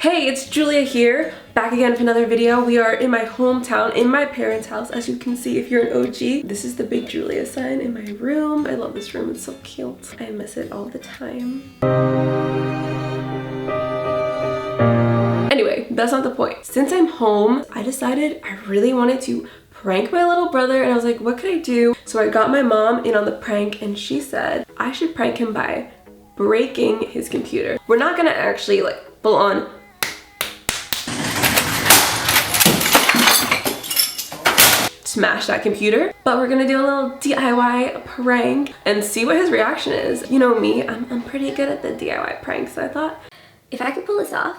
Hey, it's Julia here, back again with another video. We are in my hometown, in my parents' house, as you can see if you're an OG. This is the big Julia sign in my room. I love this room, it's so cute. I miss it all the time. Anyway, that's not the point. Since I'm home, I decided I really wanted to prank my little brother, and I was like, what could I do? So I got my mom in on the prank, and she said I should prank him by breaking his computer. We're not gonna actually like full on smash that computer, but we're gonna do a little DIY prank and see what his reaction is. You know me, I'm pretty good at the DIY pranks, so I thought if I could pull this off,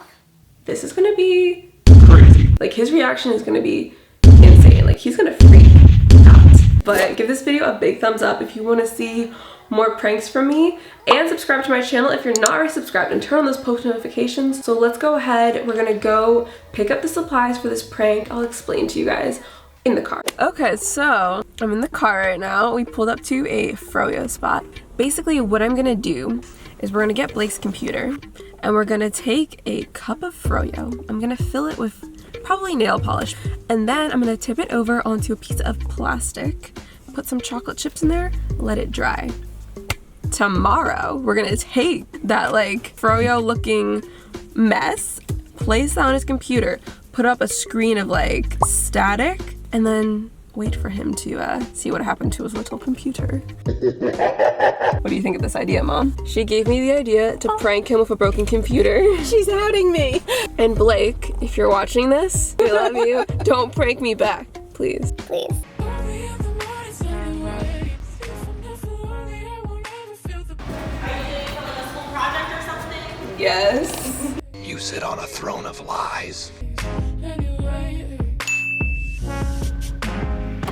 this is gonna be crazy. Like, his reaction is gonna be insane. Like, he's gonna freak out. But give this video a big thumbs up if you want to see more pranks from me, and subscribe to my channel if you're not already subscribed, and turn on those post notifications. So let's go ahead. We're gonna go pick up the supplies for this prank. I'll explain to you guys in the car. Okay, so I'm in the car right now. We pulled up to a froyo spot. Basically what I'm gonna do is we're gonna get Blake's computer and we're gonna take a cup of froyo. I'm gonna fill it with probably nail polish, and then I'm gonna tip it over onto a piece of plastic, put some chocolate chips in there, let it dry. Tomorrow we're gonna take that like froyo looking mess, place it on his computer, put up a screen of like static, and then wait for him to see what happened to his little computer. What do you think of this idea, Mom? She gave me the idea to prank him with a broken computer. She's outing me. And Blake, if you're watching this, we love you. Don't prank me back, please. Please. Are you doing a school project or something? Yes. You sit on a throne of lies.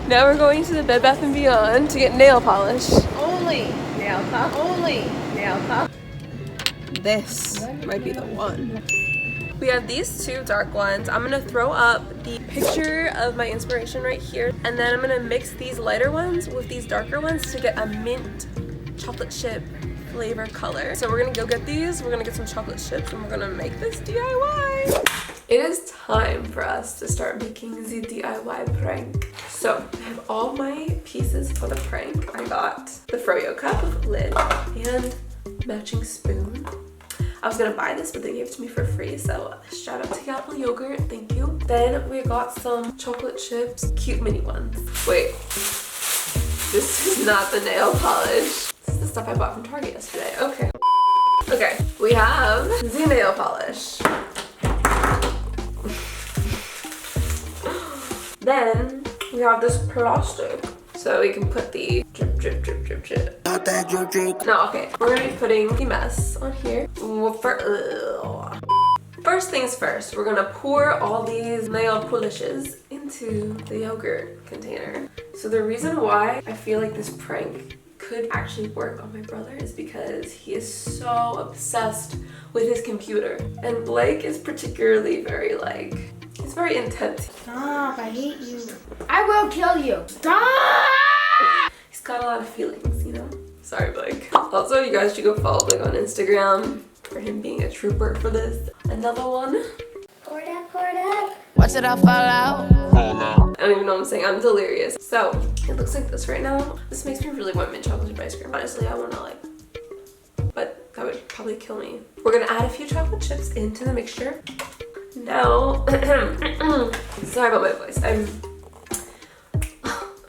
Now we're going to the Bed Bath & Beyond to get nail polish. Only nail top. Only nail top. This might be the one. We have these two dark ones. I'm gonna throw up the picture of my inspiration right here, and then I'm gonna mix these lighter ones with these darker ones to get a mint chocolate chip flavor color. So we're gonna go get these, we're gonna get some chocolate chips, and we're gonna make this DIY. It is time for us to start making the DIY prank. So I have all my pieces for the prank. I got the froyo cup with lid and matching spoon. I was gonna buy this, but they gave it to me for free, so shout out to Apple Yogurt, thank you. Then we got some chocolate chips, cute mini ones. Wait, this is not the nail polish. This is the stuff I bought from Target yesterday. Okay. Okay, we have the nail polish. Then we have this plastic, so we can put the drip, drip, drip, drip, drip. Not that drip, drip. No, okay. We're gonna be putting the mess on here. First things first, we're gonna pour all these nail polishes into the yogurt container. So the reason why I feel like this prank could actually work on my brother is because he is so obsessed with his computer. And Blake is particularly very like, he's very intense. Stop, I hate you. I will kill you. Stop! He's got a lot of feelings, you know? Sorry, Blake. Also, you guys should go follow Blake on Instagram for him being a trooper for this. Another one. Pour it up, pour it up. Watch it all fall out. I don't even know what I'm saying. I'm delirious. So, it looks like this right now. This makes me really want mint chocolate chip ice cream. Honestly, I want to like, but that would probably kill me. We're gonna add a few chocolate chips into the mixture. Now, sorry about my voice. I'm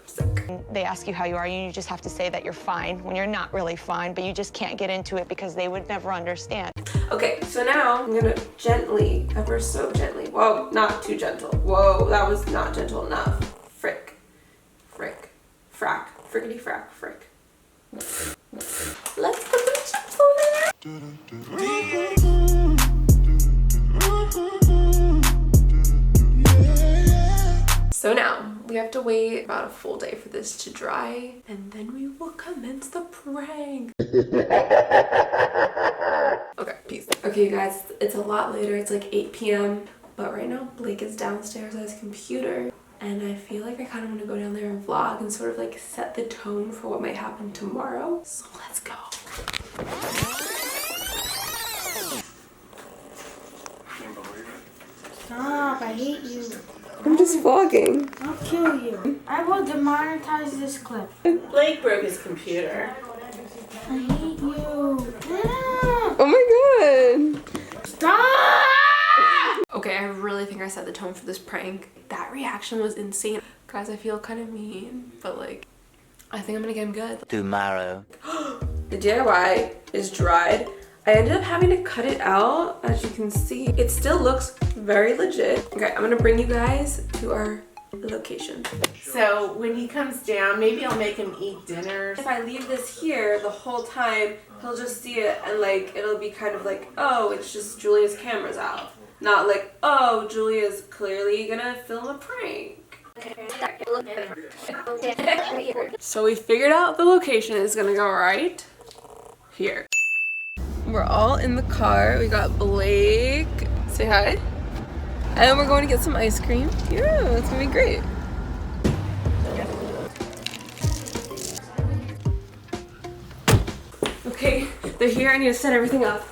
sick. They ask you how you are, and you just have to say that you're fine when you're not really fine, but you just can't get into it because they would never understand. Okay, so now I'm gonna gently, ever so gently, whoa, not too gentle. Whoa, that was not gentle enough. Frick, frick, frack, frickety frack, frick. Let's put the chips on there. So now, we have to wait about a full day for this to dry, and then we will commence the prank. Okay, peace. Okay, you guys, it's a lot later. It's like 8 p.m. But right now, Blake is downstairs at his computer, and I feel like I kind of want to go down there and vlog and sort of like set the tone for what might happen tomorrow. So let's go. hate you. I'm just vlogging. I'll kill you. I will demonetize this clip. Blake broke his computer. I hate you. Oh my god. Stop! Okay, I really think I set the tone for this prank. That reaction was insane. Guys, I feel kind of mean, but like, I think I'm gonna get him good. Tomorrow. The DIY is dried. I ended up having to cut it out, as you can see. It still looks very legit. Okay, I'm gonna bring you guys to our location. So when he comes down, maybe I'll make him eat dinner. If I leave this here the whole time, he'll just see it and like, it'll be kind of like, oh, it's just Julia's camera's out. Not like, oh, Julia's clearly gonna film a prank. So we figured out the location is gonna go right here. We're all in the car. We got Blake. Say hi. And we're going to get some ice cream. Yeah, it's gonna be great. Okay, they're here. I need to set everything up.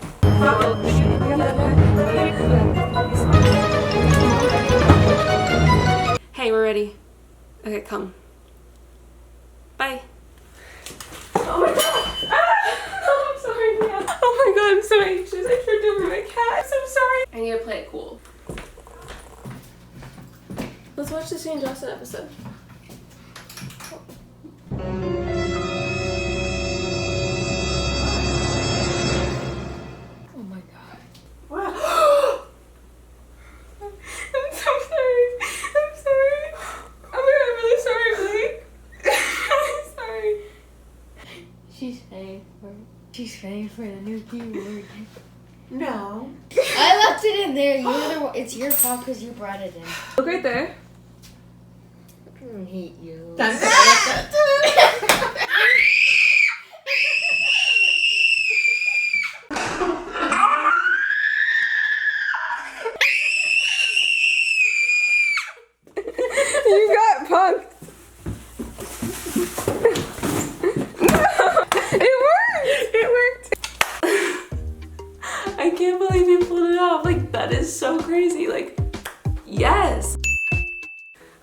Hey, we're ready. Okay, come. Bye. Oh my god! Ah! Oh, I'm sorry, Mia. Oh my god, I'm so anxious. I tripped over my cat. I'm so sorry. I need to play it cool. Let's watch the St. Johnson episode. Oh my god. Wow. I'm so sorry. I'm sorry. Oh my god, I'm really sorry, Blake. I'm sorry. She's paying for the new keyboard. No. I left it in there. It's your fault because you brought it in. Look right there. I hate you. You got punked. It worked. It worked. I can't believe you pulled it off. Like, that is so crazy. Like, yes.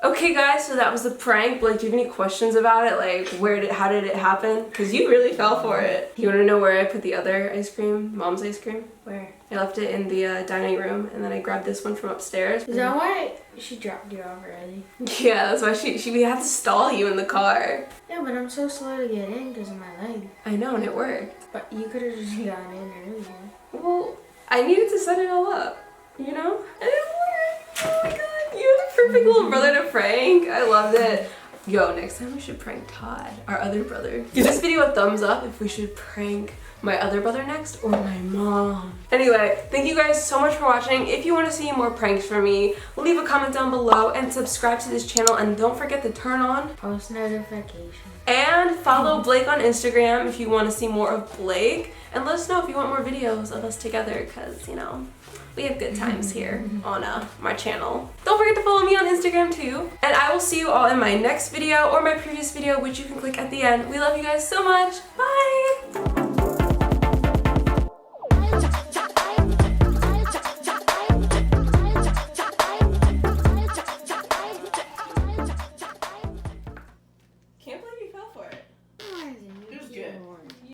Okay guys, so that was the prank. Blake, do you have any questions about it? Like, how did it happen? Because you really fell for it. You want to know where I put the other ice cream? Mom's ice cream? Where? I left it in the dining room, and then I grabbed this one from upstairs. Is that why she dropped you off already? Yeah, that's why we had to stall you in the car. Yeah, but I'm so slow to get in because of my leg. I know, and it worked. But you could have just gotten in earlier. Well, I needed to set it all up, you know? And it worked. Oh my god, you're the perfect little brother to prank. I loved it. Yo, next time we should prank Todd, our other brother. Give this video a thumbs up if we should prank my other brother next or my mom. Anyway, thank you guys so much for watching. If you want to see more pranks from me, leave a comment down below and subscribe to this channel, and don't forget to turn on post notifications. And follow Blake on Instagram if you want to see more of Blake. And let us know if you want more videos of us together, because, you know, we have good times here on my channel. Don't forget to follow me on Instagram too. And I will see you all in my next video or my previous video, which you can click at the end. We love you guys so much. Bye!